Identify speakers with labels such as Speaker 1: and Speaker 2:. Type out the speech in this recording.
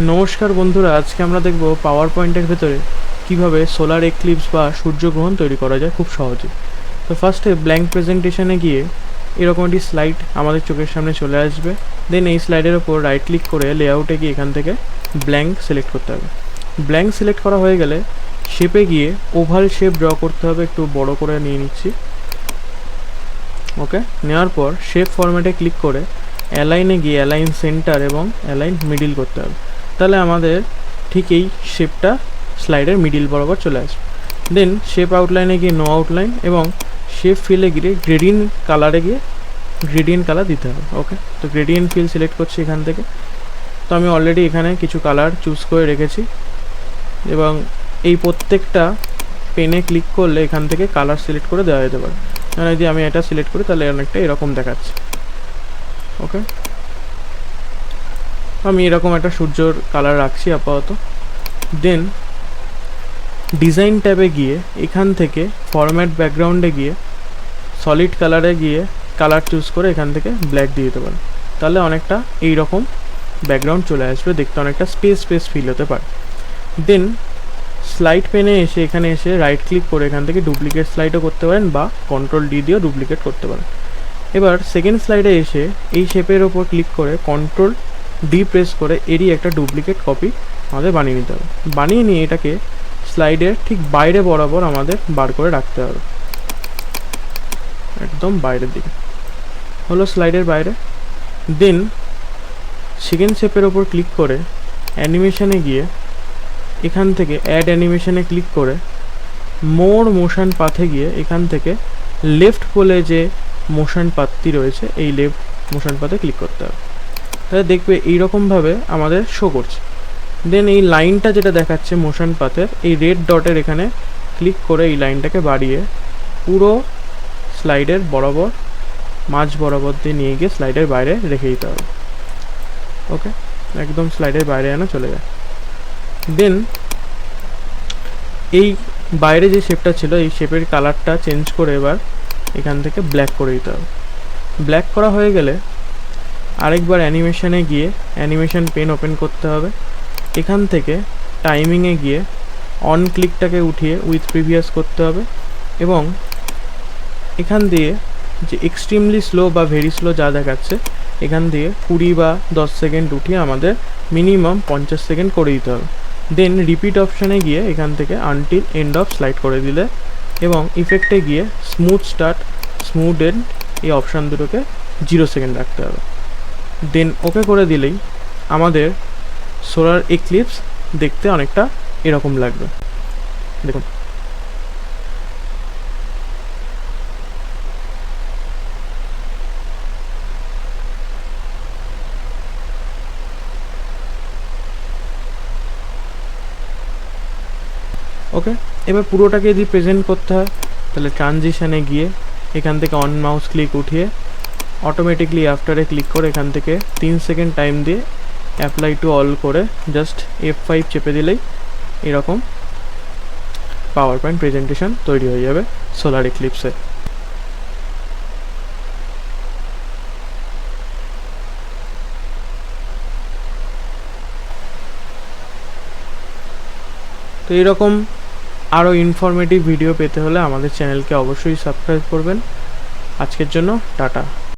Speaker 1: নমস্কার বন্ধুরা, আজকে আমরা দেখব পাওয়ার পয়েন্টের ভেতরে কিভাবে সোলার এক্লিপস বা সূর্যগ্রহণ তৈরি করা যায় খুব সহজে। তো ফার্স্টে ব্ল্যাঙ্ক প্রেজেন্টেশনে গিয়ে এরকম একটি স্লাইড আমাদের চোখের সামনে চলে আসবে। দেন এই স্লাইডের ওপর রাইট ক্লিক করে লেআউটে গিয়ে এখান থেকে ব্ল্যাঙ্ক সিলেক্ট করতে হবে। ব্ল্যাঙ্ক সিলেক্ট করা হয়ে গেলে শেপে গিয়ে ওভাল শেপ ড্র করতে হবে, একটু বড় করে নিয়ে নিচ্ছি। ওকে, নেওয়ার পর শেপ ফরম্যাটে ক্লিক করে অ্যালাইনে গিয়ে অ্যালাইন সেন্টার এবং অ্যালাইন মিডিল করতে হবে। তাহলে আমাদের ঠিক এই শেপটা স্লাইডের মিডিল বরাবর চলে আসবে। দেন শেপ আউটলাইনে গিয়ে নো আউটলাইন এবং শেপ ফিলে গিয়ে গ্রেডিয়েন্ট কালারে গিয়ে গ্রেডিয়েন্ট কালার দিতে হবে। ওকে, তো গ্রেডিয়েন্ট ফিল সিলেক্ট করছি এখান থেকে। তো আমি অলরেডি এখানে কিছু কালার চুজ করে রেখেছি এবং এই প্রত্যেকটা পেনে ক্লিক করলে এখান থেকে কালার সিলেক্ট করে দেওয়া যেতে পারে। মানে যদি আমি এটা সিলেক্ট করি তাহলে অনেকটা এরকম দেখাচ্ছে। ওকে, আমি এরকম একটা সূর্যর কালার রাখছি আপাতত। দেন ডিজাইন ট্যাবে গিয়ে এখান থেকে ফরম্যাট ব্যাকগ্রাউন্ডে গিয়ে সলিড কালারে গিয়ে কালার চুজ করে এখান থেকে ব্ল্যাক দিয়ে দিতে পারেন। তাহলে অনেকটা এই রকম ব্যাকগ্রাউন্ড চলে আসবে, দেখতে অনেকটা স্পেস ফিল হতে পারে। দেন স্লাইড পেনে এসে এখানে এসে রাইট ক্লিক করে এখান থেকে ডুপ্লিকেট স্লাইডও করতে পারেন বা কন্ট্রোল ডি দিয়েও ডুপ্লিকেট করতে পারেন। এবার সেকেন্ড স্লাইডে এসে এই শেপের ওপর ক্লিক করে কন্ট্রোল ডি প্রেস করে এরই একটা ডুপ্লিকেট কপি আমাদের বানিয়ে নিতে হবে। বানিয়ে নিয়ে এটাকে স্লাইডের ঠিক বাইরে বরাবর আমাদের বার করে রাখতে হবে, একদম বাইরের দিকে হলো স্লাইডের বাইরে। দেন সেকেন্ড শেপের ওপর ক্লিক করে অ্যানিমেশনে গিয়ে এখান থেকে অ্যাড অ্যানিমেশনে ক্লিক করে মোর মোশন পাথে গিয়ে এখান থেকে লেফট বলে যে মোশন পাথটি রয়েছে এই লেফট মোশন পাথে ক্লিক করতে হবে। তাহলে দেখবে এইরকমভাবে আমাদের শো করছে। দেন এই লাইনটা যেটা দেখাচ্ছে মোশন পাথের এই রেড ডটের এখানে ক্লিক করে এই লাইনটাকে বাড়িয়ে পুরো স্লাইডের বরাবর মাঝ বরাবর দিয়ে নিয়ে গিয়ে স্লাইডের বাইরে রেখে দিতে হবে। ওকে, একদম স্লাইডের বাইরে যেন চলে যায়। দেন এই বাইরে যে শেপটা ছিল এই শেপের কালারটা চেঞ্জ করে এবার এখান থেকে ব্ল্যাক করে দিতে হবে। ব্ল্যাক করা হয়ে গেলে আরেকবার অ্যানিমেশনে গিয়ে অ্যানিমেশন পেন ওপেন করতে হবে। এখান থেকে টাইমিংয়ে গিয়ে অন ক্লিকটাকে উঠিয়ে উইথ প্রিভিয়াস করতে হবে এবং এখান দিয়ে যে এক্সট্রিমলি স্লো বা ভেরি স্লো যা দেখাচ্ছে এখান দিয়ে 20 বা 10 সেকেন্ড উঠিয়ে আমাদের মিনিমাম 50 সেকেন্ড করে দিতে হবে। দেন রিপিট অপশানে গিয়ে এখান থেকে আনটিল এন্ড অফ স্লাইড করে দিলে এবং ইফেক্টে গিয়ে স্মুথ স্টার্ট স্মুথ এন্ড এই অপশান দুটোকে 0 সেকেন্ড রাখতে হবে। দেন ওকে করে দিলেই আমাদের সোলার এক্লিপস দেখতে অনেকটা এরকম লাগবে। দেখুন, ওকে। এবার পুরোটাকে যদি প্রেজেন্ট করতে হয় তাহলে ট্রানজিশানে গিয়ে এখান থেকে অন মাউস ক্লিক উঠিয়ে অটোমেটিকলি আফটারে ক্লিক করে এখান থেকে 3 সেকেন্ড টাইম দিয়ে অ্যাপ্লাই টু অল করে জাস্ট F5 চেপে দিলেই এরকম পাওয়ার পয়েন্ট প্রেজেন্টেশন তৈরি হয়ে যাবে সোলার এক্লিপসে। তো এরকম আরও ইনফরমেটিভ ভিডিও পেতে হলে আমাদের চ্যানেলকে অবশ্যই সাবস্ক্রাইব করবেন। আজকের জন্য টাটা।